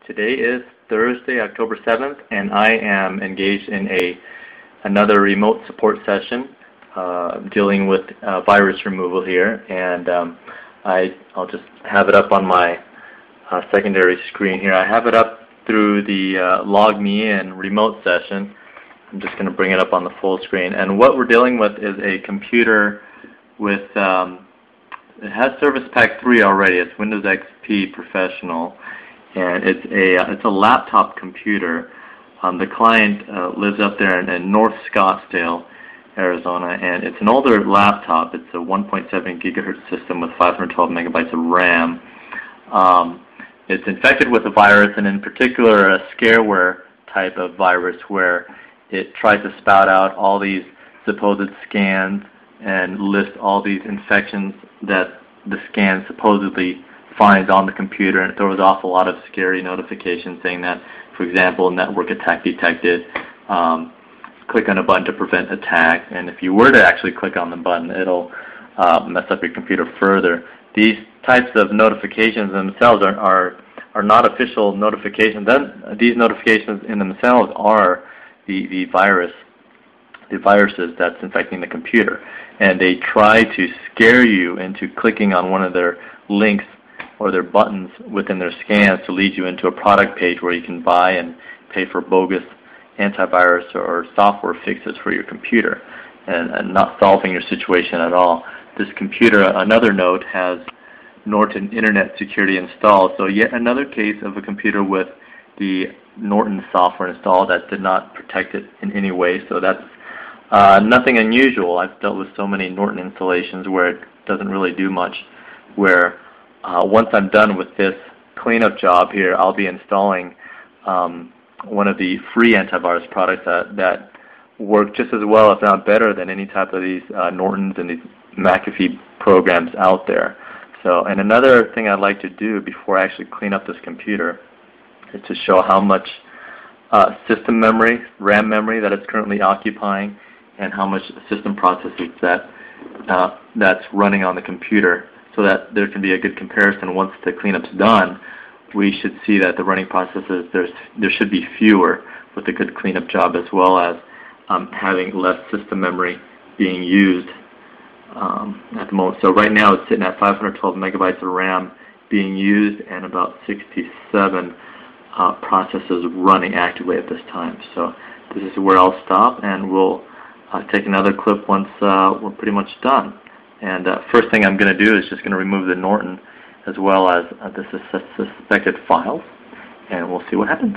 Today is Thursday, October 7th, and I am engaged in another remote support session dealing with virus removal here, and I'll just have it up on my secondary screen here. I have it up through the log me in remote session. I'm just going to bring it up on the full screen, and what we're dealing with is a computer with it has Service Pack 3 already. It's Windows XP Professional, and it's a laptop computer. The client lives up there in North Scottsdale, Arizona, and it's an older laptop. It's a 1.7 gigahertz system with 512 megabytes of RAM. It's infected with a virus, and in particular a scareware type of virus where it tries to spout out all these supposed scans and list all these infections that the scan supposedly finds on the computer, and it throws off a lot of scary notifications saying that, for example, network attack detected, click on a button to prevent attack, and if you were to actually click on the button, it'll mess up your computer further. These types of notifications themselves are not official notifications. These notifications in themselves are the viruses that's infecting the computer, and they try to scare you into clicking on one of their links or their buttons within their scans to lead you into a product page where you can buy and pay for bogus antivirus or software fixes for your computer, and not solving your situation at all. This computer, another note, has Norton Internet Security installed, so yet another case of a computer with the Norton software installed that did not protect it in any way. So that's nothing unusual. I've dealt with so many Norton installations where it doesn't really do much, where once I'm done with this cleanup job here, I'll be installing one of the free antivirus products that work just as well, if not better, than any type of these Nortons and these McAfee programs out there. So, and another thing I'd like to do before I actually clean up this computer is to show how much system memory, RAM memory, that it's currently occupying, and how much system processes that's running on the computer, so that there can be a good comparison. Once the cleanup's done, we should see that the running processes, there should be fewer with a good cleanup job, as well as having less system memory being used at the moment. So right now it's sitting at 512 megabytes of RAM being used and about 67 processes running actively at this time. So this is where I'll stop, and we'll take another clip once we're pretty much done. And first thing I'm going to do is just going to remove the Norton as well as the suspected files, and we'll see what happens.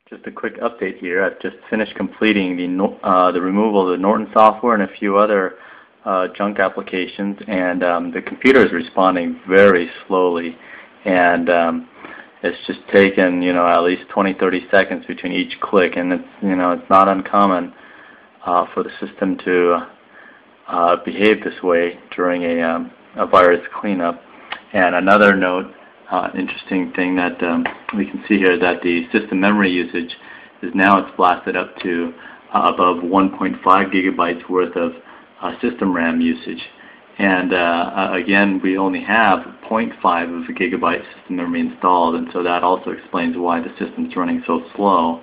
Just a quick update here. I've just finished completing the removal of the Norton software and a few other junk applications, and the computer is responding very slowly, and it's just taken at least 20-30 seconds between each click, and it's not uncommon for the system to behave this way during a virus cleanup. And another note, interesting thing that we can see here, that the system memory usage is now it's blasted up to above 1.5 gigabytes worth of system RAM usage. And again, we only have 0.5 of a gigabyte system memory installed, and so that also explains why the system's running so slow.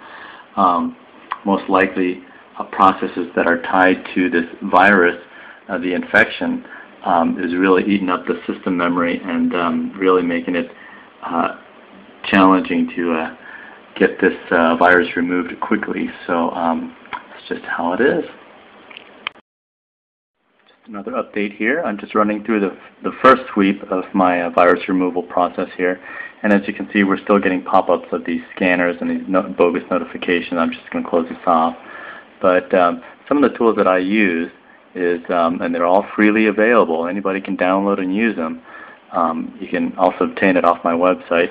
Most likely processes that are tied to this virus, the infection, is really eating up the system memory and really making it challenging to get this virus removed quickly. So it's just how it is. Just another update here. I'm just running through the first sweep of my virus removal process here, and as you can see, we're still getting pop-ups of these scanners and these bogus notifications. I'm just going to close this off. But some of the tools that I use and they're all freely available. Anybody can download and use them. You can also obtain it off my website.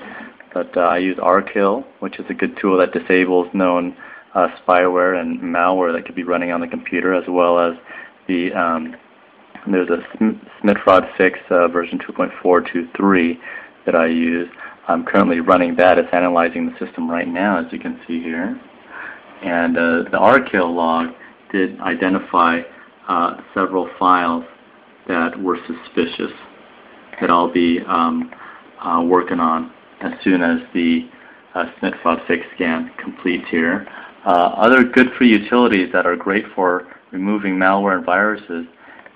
But I use rkill, which is a good tool that disables known spyware and malware that could be running on the computer, as well as there's a Smithfraud fix version 2.423 that I use. I'm currently running that. It's analyzing the system right now, as you can see here. And the rkill log did identify several files that were suspicious that I'll be working on. as soon as the fix scan completes here. Other good free utilities that are great for removing malware and viruses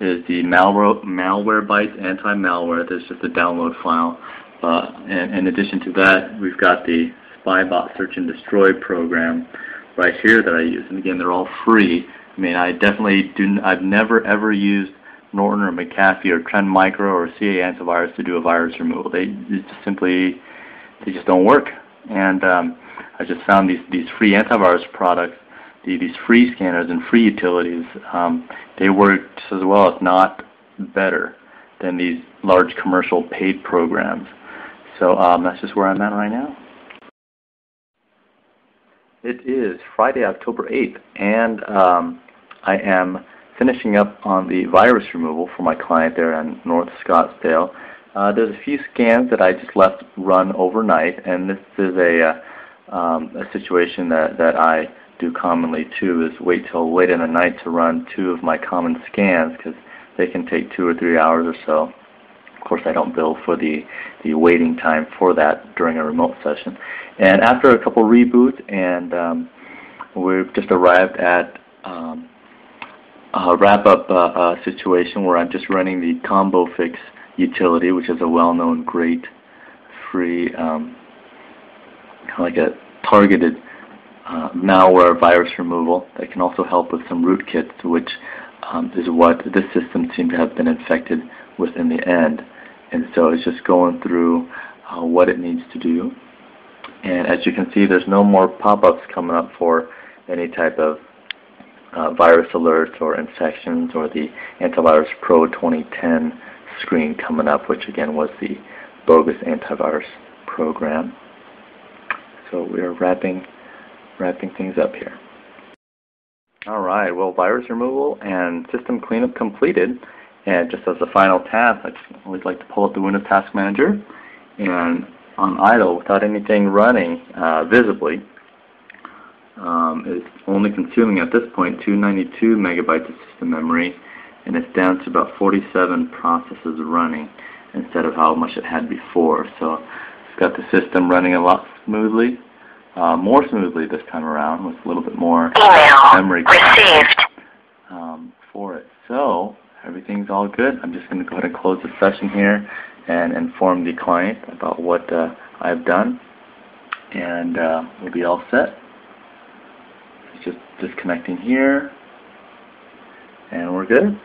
is the Malwarebytes anti-malware. There's just a download file. And in addition to that, we've got the SpyBot Search and Destroy program right here that I use. And again, they're all free. I mean, I've never ever used Norton or McAfee or Trend Micro or CA antivirus to do a virus removal. They just don't work. And I just found these free antivirus products, these free scanners and free utilities, they work just as well, if not better, than these large commercial paid programs. So that's just where I'm at right now. It is Friday, October 8th, and I am finishing up on the virus removal for my client there in North Scottsdale. There's a few scans that I just left run overnight, and this is a situation that I do commonly too, is wait till late in the night to run 2 of my common scans, because they can take 2 or 3 hours or so. Of course, I don't bill for the waiting time for that during a remote session. And after a couple reboots, and we've just arrived at a wrap-up situation where I'm just running the Combofix utility, which is a well-known, great, free, like a targeted malware virus removal that can also help with some rootkits, which is what this system seemed to have been infected with in the end. And so it's just going through what it needs to do. And as you can see, there's no more pop-ups coming up for any type of virus alerts or infections, or the Antivirus Pro 2010 screen coming up, which again was the bogus antivirus program. So we are wrapping things up here. Alright, well, virus removal and system cleanup completed. And just as a final task, I always like to pull up the Windows Task Manager, and on idle, without anything running visibly, it's only consuming at this point 292 megabytes of system memory, and it's down to about 47 processes running instead of how much it had before. So it's got the system running a lot smoothly, more smoothly this time around, with a little bit more memory received for it. So everything's all good. I'm just going to go ahead and close the session here and inform the client about what I've done, and we'll be all set. It's just disconnecting here, and we're good.